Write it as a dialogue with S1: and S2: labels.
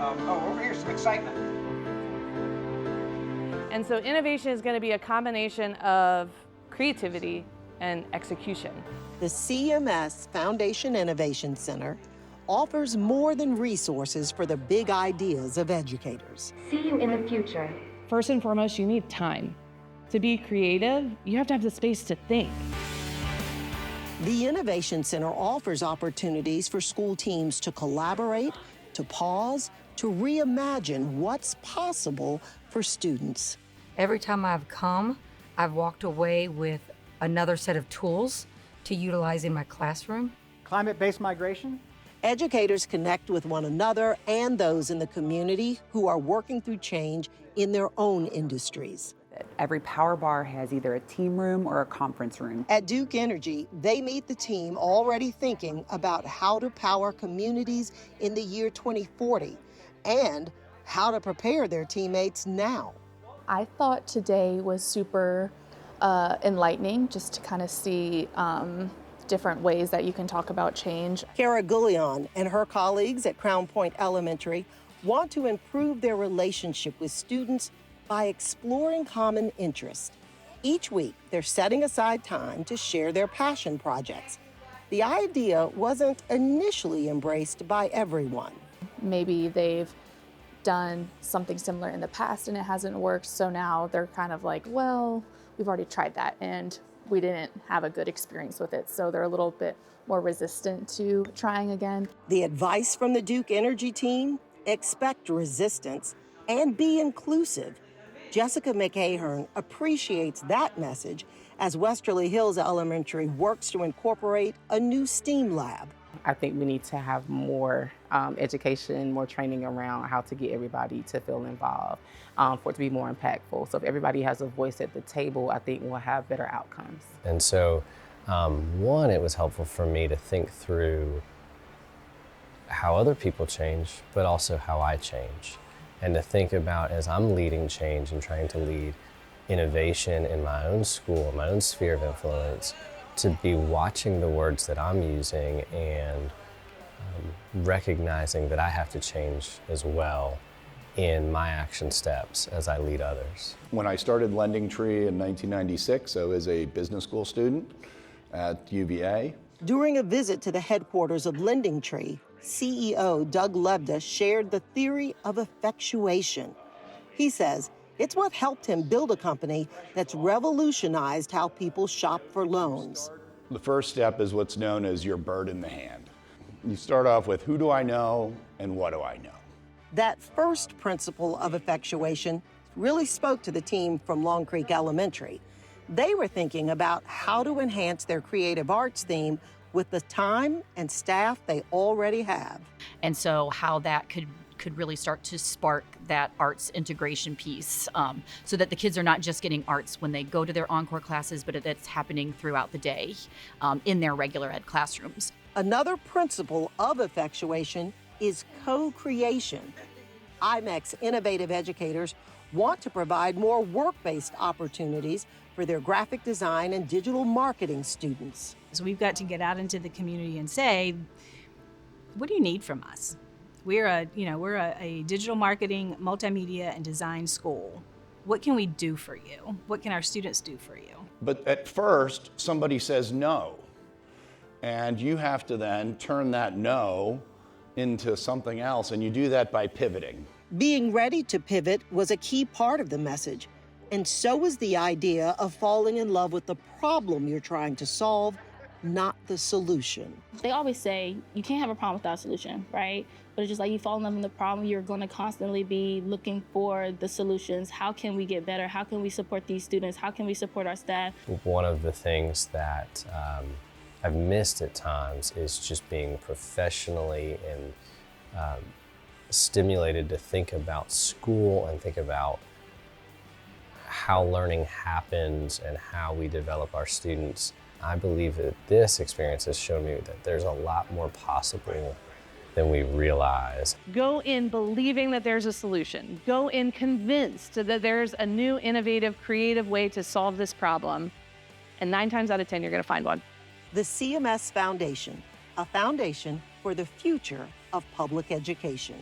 S1: over here's some excitement.
S2: And so innovation is going to be a combination of creativity and execution.
S3: The CMS Foundation Innovation Center offers more than resources for the big ideas of educators.
S4: See you in the future.
S2: First and foremost, you need time. To be creative, you have to have the space to think.
S3: The Innovation Center offers opportunities for school teams to collaborate, to pause, to reimagine what's possible for students.
S5: Every time I've come, I've walked away with another set of tools to utilize in my classroom.
S1: Climate-based migration.
S3: Educators connect with one another and those in the community who are working through change in their own industries.
S6: Every power bar has either a team room or a conference room.
S3: At Duke Energy, they meet the team already thinking about how to power communities in the year 2040 and how to prepare their teammates now.
S7: I thought today was super enlightening just to kind of see different ways that you can talk about change.
S3: Kara Gullion and her colleagues at Crown Point Elementary want to improve their relationship with students by exploring common interests. Each week, they're setting aside time to share their passion projects. The idea wasn't initially embraced by everyone.
S7: Maybe they've done something similar in the past and it hasn't worked, so now they're kind of like, well, we've already tried that and we didn't have a good experience with it, so they're a little bit more resistant to trying again.
S3: The advice from the Duke Energy team: expect resistance and be inclusive. Jessica McAhern appreciates that message as Westerly Hills Elementary works to incorporate a new STEAM lab.
S8: I think we need to have more education, more training around how to get everybody to feel involved for it to be more impactful. So if everybody has a voice at the table, I think we'll have better outcomes.
S9: And so, one, it was helpful for me to think through how other people change, but also how I change. And to think about, as I'm leading change and trying to lead innovation in my own school, my own sphere of influence, to be watching the words that I'm using and recognizing that I have to change as well in my action steps as I lead others.
S10: When I started Lending Tree in 1996, I was a business school student at UVA.
S3: During a visit to the headquarters of Lending Tree, CEO Doug Lebda shared the theory of effectuation. He says it's what helped him build a company that's revolutionized how people shop for loans.
S10: The first step is what's known as your bird in the hand. You start off with who do I know and what do I know?
S3: That first principle of effectuation really spoke to the team from Long Creek Elementary. They were thinking about how to enhance their creative arts theme with the time and staff they already have.
S11: And so how that could really start to spark that arts integration piece so that the kids are not just getting arts when they go to their encore classes, but it's happening throughout the day in their regular ed classrooms.
S3: Another principle of effectuation is co-creation. IMEX innovative educators want to provide more work-based opportunities for their graphic design and digital marketing students.
S12: So we've got to get out into the community and say, what do you need from us? We're a digital marketing, multimedia, and design school. What can we do for you? What can our students do for you?
S10: But at first, somebody says no. And you have to then turn that no into something else, and you do that by pivoting.
S3: Being ready to pivot was a key part of the message, and so was the idea of falling in love with the problem you're trying to solve, not the solution.
S13: They always say you can't have a problem without a solution, right? But it's just like you fall in love with the problem, you're going to constantly be looking for the solutions. How can we get better? How can we support these students? How can we support our staff?
S9: One of the things that I've missed at times is just being professionally and stimulated to think about school and think about how learning happens and how we develop our students. I believe that this experience has shown me that there's a lot more possible than we realize.
S2: Go in believing that there's a solution. Go in convinced that there's a new, innovative, creative way to solve this problem. And 9 times out of 10, you're gonna find one.
S3: The CMS Foundation, a foundation for the future of public education.